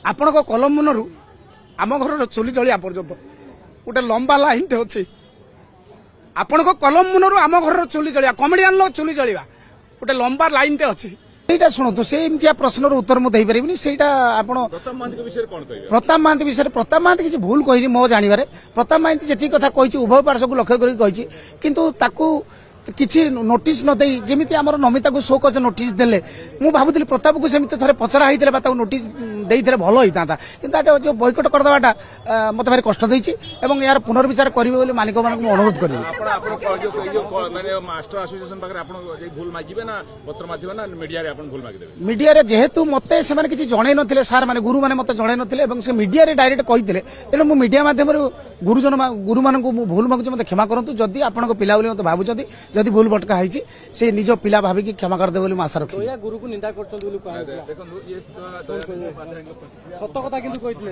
आपण कलम मुनरू आम घर चुली जलिया पर्यंत गोटे लंबा लाइन टे अच्छी आपण कलम मुनरू आम घर चुली जलिया कमेडियन चुली जलिया गोटे लंबा लाइन टे अच्छी এইটা শুণতু সে এমিয়া প্রশ্নর উত্তর মু দেই পারিবিনি সেইটা আপন প্রতাপ মহান্তি বিষয়ে কোন কইবে প্রতাপ মহান্তি কিছু ভুল কইনি মো জানিবারে প্রতাপ মহান্তি যেতি কথা কইছি উভয় পার্শ্বକୁ লক্ষ্য করি কইছি কিন্তু তাকু କିଛି ନୋଟିସ୍ ନ ଦେଇ ଯେମିତି ଆମର ନମିତାକୁ ଶୋ କଜ ନୋଟିସ୍ ଦେଲେ ମୁଁ ଭାବୁଥିଲି ପ୍ରତାପକୁ ସେମିତି ଥରେ ପଚରା ହେଇଥିଲେ ବା ତାକୁ ନୋଟିସ୍ ଦେଇଥିଲେ ଭଲ ହେଇଥାନ୍ତା କିନ୍ତୁ ଏଟା ଯୋଉ ବୟକଟ କରିଦେବାଟା ମତେ ଭାରି କଷ୍ଟ ଦେଇଛି ଏବଂ ଏହାର ପୁନର୍ବିଚାର କରିବେ ବୋଲି ମାଲିକମାନଙ୍କୁ ମୁଁ ଅନୁରୋଧ କରିବି। ମାଷ୍ଟର ଆସୋସିଏସନ ପାଖରେ ଆପଣ ଭୁଲ ମାଗିବେ ନା ପତ୍ର ମାଗିବେ ନା ମିଡିଆରେ ଆପଣ ଭୁଲ ମାଗିଦେବେ? ମିଡିଆରେ ଯେହେତୁ ମତେ ସେମାନେ କିଛି ଜଣାଇ ନଥିଲେ ସାର୍ ମାନେ ଗୁରୁମାନେ ମତେ ଜଣାଇ ନଥିଲେ ଏବଂ ସେ ମିଡିଆରେ ଡାଇରେକ୍ଟ କହିଥିଲେ ତେଣୁ ମୁଁ ମିଡିଆ ମାଧ୍ୟମରେ ଗୁରୁମାନଙ୍କୁ ମୁଁ ଭୁଲ ମାଗୁଛି ମତେ କ୍ଷମା କରନ୍ତୁ ଯଦି ଆପଣଙ୍କ ପିଲା ବୋଲି ମତେ ଭାବୁଛନ୍ତି ଯଦି ଭୁଲ ଭଟକା ହେଇଛି ସେ ନିଜ ପିଲା ଭାବିକି କ୍ଷମା କରିଦେବେ ବୋଲି ମୁଁ ଆଶା ରଖିବି। ଗୁରୁକୁ ନିନ୍ଦା କରୁଛନ୍ତି ବୋଲି ସତ କଥା କିନ୍ତୁ କହିଥିଲେ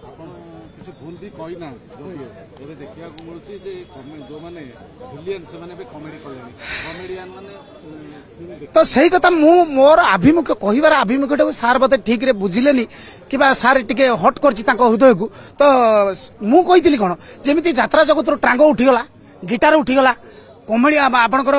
ଆପଣ କିଛି ଭୁଲ ବି କହିନା ଏବେ ଦେଖିବାକୁ ମିଳୁଛି ଯେ ଯୋଉମାନେ ଭିଲିଆନ ସେମାନେ ଏବେ କମେଡି କଲେଣି କମେଡିଆନ ମାନେ ତ ସେଇ କଥା ମୁଁ ମୋର ଆଭିମୁଖ୍ୟ କହିବାର ଆଭିମୁଖ୍ୟଟାକୁ ସାର୍ ମତେ ଠିକ ରେ ବୁଝିଲେନି କିମ୍ବା ସାର୍ ଟିକେ ହଟ୍ କରିଛି ତାଙ୍କ ହୃଦୟକୁ ତ ମୁଁ କହିଥିଲି କଣ ଯେମିତି ଯାତ୍ରା ଜଗତରୁ ଟାଙ୍ଗ ଉଠିଗଲା ଗିଟାର ଉଠିଗଲା कमेडिया आपंकर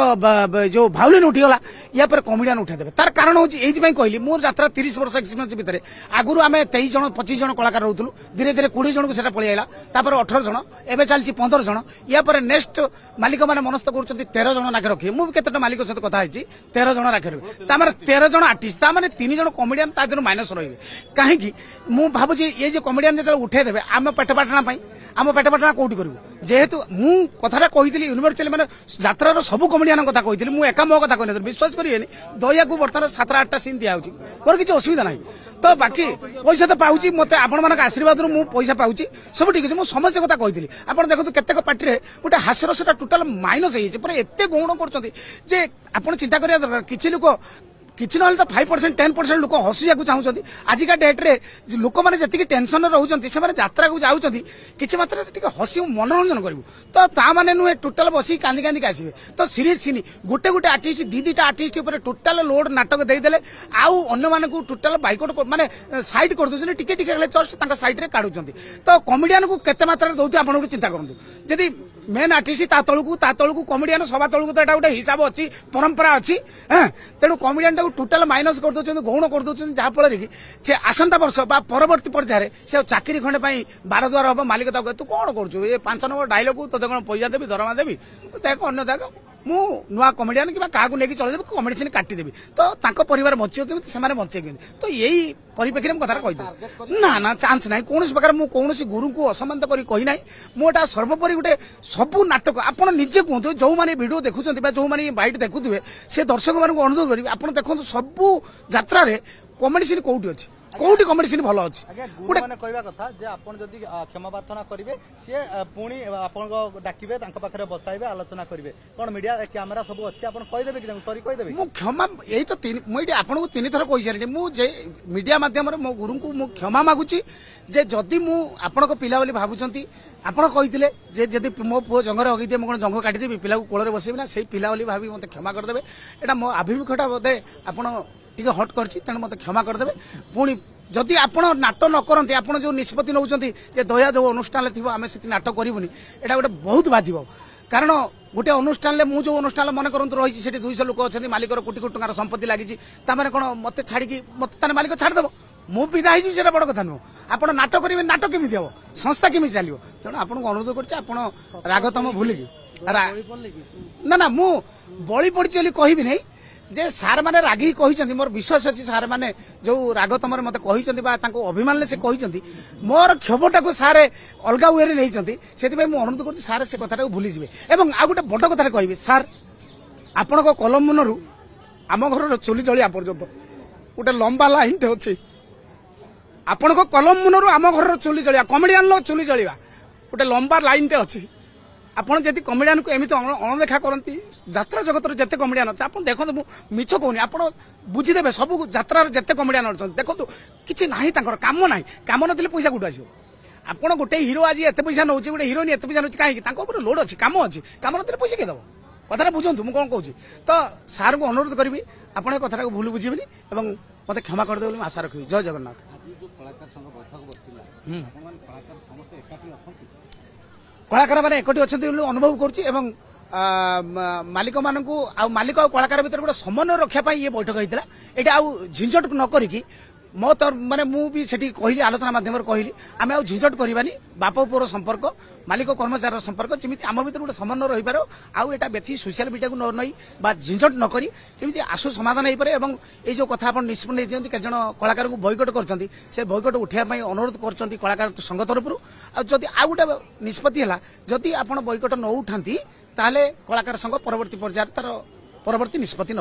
जो भाउलिन उठीगला या पर कमेडियन उठेदेवे तार कारण हूँ ये कहली मोर यात्रा 30 वर्ष एक्सपीरियंस भितर आगुरी आम 23 जन 25 जन कलाकार रोलु धीरे धीरे 20 जन को पलि आला 18 जन एवं चलती 15 जन या पर नेक्स्ट मालिक मैंने मनस्थ कर 13 जन नाके रखिए मुझे केतटा मालिक सहित कथा 13 जन राखे रखिए 13 जन आर्टिस्ट मैंने 3 जन कमेडियन तादर माइनस रही कहीं मुझे भावुँ ये जो कमेडियन जो उठेदेवे आम पेटपाटना आम पेटपाटना कौटी करूँ जेहेतु मु कथा कही यूनिवर्सल मैंने यात्रार सब कमेडियन कथा कही मुझे एका मो कथा कहनी विश्वास करेंगे दया को बर्तमान 7-8टा सीन दिया मोर किसी असुविधा ना तो बाकी पैसा तो पाऊँ मत आपण मान आशीर्वाद मु पैसा पाऊँ सब ठीक है समस्त कथा कही आप देखो केतेक पार्टी गोटे हास्यरसटा टोटाल माइनस हो एत गौण कर चिंता करा दरकार किसी लोक किसी ना तो 5% 10% लोक हसिया चाहते आजिका डेट्रे लोक मैंने जी टेंशन रोचे से यात्रा को जाऊँगी किसी मात्रा हसी मनोरंजन करूँ तो ता माने नुहे टोटाल बस कांदी कांदी आसवे तो सीरीज सीन गोटे गोटे आर्टिस्ट दीटा आर्टिस्ट टोटाल लोड नाटक देदेले आउ अन्य को टोटाल बाइकआउट माने साइड कर दूसरे टिके टिके जस्ट साइड रे काढुछंती तो कमेडियन को केते मात्रा दउथि आपण गोटे चिंता करंतु जदि मेन आर्टिस्ट ता तळकू कमेडियन सभा तळकू तो एटा गोटे हिसाब अच्छी परंपरा अच्छी तेणु कमेडियन टोटाल माइनस कर दउछंती गौण कर दउछंती जहा फल रे से आसंता वर्ष बा परवर्ती पर्यायर से चाकरी खंडे पई 12 द्वार हम मालिक तू कौन करू ये 5 नंबर डायलॉग तो कौन पैसा देवी दरमा देवी देख अन्य देख मु नुआ कमेडियन कि क्या लेकिन चलदेवी कमेडी सीन काटिदेवी तो परिवार बचियो कि से बचे कि तो यही परिप्रेक्षी में कथा कही ना ना चांस ना कौन प्रकार मुझे गुरु को असम्मान कही मुझा सर्वोपरि गोटे सबू नाटक आपड़ निजे कहतु जो मैंने वीडियो देखुं जो मैंने बाइट देखुए से दर्शक मान अनुरोध करेंगे आप देखो सबू यात्रा कमेडी सीन कौटी अच्छी कौटी कमेडी सीन भल अच्छी गोटे कहवा कथा जे आपण जदि क्षमा प्रार्थना करेंगे सी पुणी आपन डाकिबे तांका पाखरे बसाइबे आलोचना करेंगे कौन मीडिया कैमेरा सब अच्छी आप कहीदेवे कि सॉरी कहीदेवे मु क्षमा यही तो मुझे आपको 3 थर कही सारे मुझे मीडिया माध्यम मो गुरु को मु क्षमा मागुची जे जदि मु आपण पिला बोली भावुचंती आपण कहीथिले जे जदि मो पुओ जंगरे हगीदे मो जंग काटिदेवी पिला को कोଳରେ बसेबी ना से पिला बोली भाभी मते क्षमा करदेवे एटा मो अभिमुखटा बोधे आपण टिके हट करछि तेणु मते क्षमा करदेवे पुणी जदि आपण नाटक न करते आपण जो निष्पत्ति नौचंती जे दया जो अनुष्ठान थी आम से नाटक करूनी एटा गोटे बहुत बाधिब कारण गोटे अनुष्ठान मु जो अनुष्ठान मन करतु रही 200 लोक अच्छा मालिक कोटी कोटी टंकार संपत्ति लगी कौन मत छाड़ी मत मालिक छाड़देव मु विदा हो बड़ कथा नुह आप नाटक करेंगे नाटक केमी हम संस्था केमी चलो तेणु आपको अनुरोध कर रागतम भूलिकी ना ना मु बड़ी पड़ी कहबी नहीं जे सार मैंने रागी कहते मोर विश्वास अच्छी सार मैंने जो राग तुम मत कहते अभिमान से कहते मोर क्षोभटा को सारे अलग वे नहीं से अनुरोध कर सारे से कथा भूलीजे और आ गए बड़ कथा कहि सार आपण कलम मुनरू आम घर चुली जलिया पर्यंत गोटे लंबा लाइन टे अच्छी आपण कलम मुनरू आम घर चुली जलिया कमेडियन चुली जलिया गोटे लंबा लाइन टे अच्छी आपड़ जब कमेडियन को एमती अणदेखा करती यात्रा जगत जिते कमेडियन अच्छे आप देखो मिछ कहूनी आप बुझीदे सब यात्रा जिते कमेडियन अच्छा देखो कि ना कम ना कम ना पैसा कौट आस आपड़ गोटे हिरो आज एत पैसा नौ गोटे हिरोइन एत पैसा नौ कहीं लोड अच्छी कम ना पैसा किए दब कथा बुझंतु मुझे कौन कहूँ तो सार को अनुरोध करी आप कथा भूल बुझेबी और मत क्षमा करदे आशा रखी जय जगन्नाथ। କଳାକାର ସଂଘ ବୈଠକ ବସିଲା ଆପଣମାନେ କଳାକାର ସମସ୍ତେ ଏକାଠି ଅଛନ୍ତି କଳାକାର ମାନେ ଏକଠି ଅଛନ୍ତି ବୋଲି ଅନୁଭବ କରୁଛି ଏବଂ ମାଲିକ ମାନଙ୍କୁ ଆଉ ମାଲିକ ଆଉ କଳାକାର ଭିତରେ ଗୋଟେ ସମନ୍ୱୟ ରକ୍ଷା ପାଇଁ ଇଏ ବୈଠକ ହେଇଥିଲା ଏଇଟା ଆଉ ଝିଞ୍ଝଟ ନ କରିକି ମୋ ମାନେ ମୁଁ ବି ସେଠି କହିଲି ଆଲୋଚନା ମାଧ୍ୟମରେ କହିଲି ଆମେ ଆଉ ଝିଞ୍ଝଟ କରିବାନି ବାପ ପୁଅର ସମ୍ପର୍କ ମାଲିକ କର୍ମଚାରୀର ସମ୍ପର୍କ ଯେମିତି ଆମ ଭିତରେ ଗୋଟେ ସମନ୍ୱୟ ରହିପାର ଆଉ ଏଟା ବେଶୀ ସୋସିଆଲ ମିଡିଆକୁ ନ ନେଇ ବା ଝିଞ୍ଝଟ ନ କରି କେମିତି ଆସୁ ସମାଧାନ ହେଇପାରେ ଏବଂ ଏଇ ଯୋଉ କଥା ଆପଣ ନିଷ୍ପତ୍ତି ନେଇଛନ୍ତି କେତେ ଜଣ କଳାକାରଙ୍କୁ ବୈକଟ କରିଛନ୍ତି ସେ ବୈକଟ ଉଠିବା ପାଇଁ ଅନୁରୋଧ କରୁଛନ୍ତି କଳାକାର ସଂଘ ତରଫରୁ ଆଉ ଯଦି ଆଉ ଗୋଟେ ନିଷ୍ପତ୍ତି ହେଲା ଯଦି ଆପଣ ବୈକଟ ନ ଉଠାନ୍ତି ତାହେଲେ କଳାକାର ସଂଘ ପରବର୍ତ୍ତୀ ପର୍ଯ୍ୟାୟରେ ତାର ପରବର୍ତ୍ତୀ ନିଷ୍ପତ୍ତି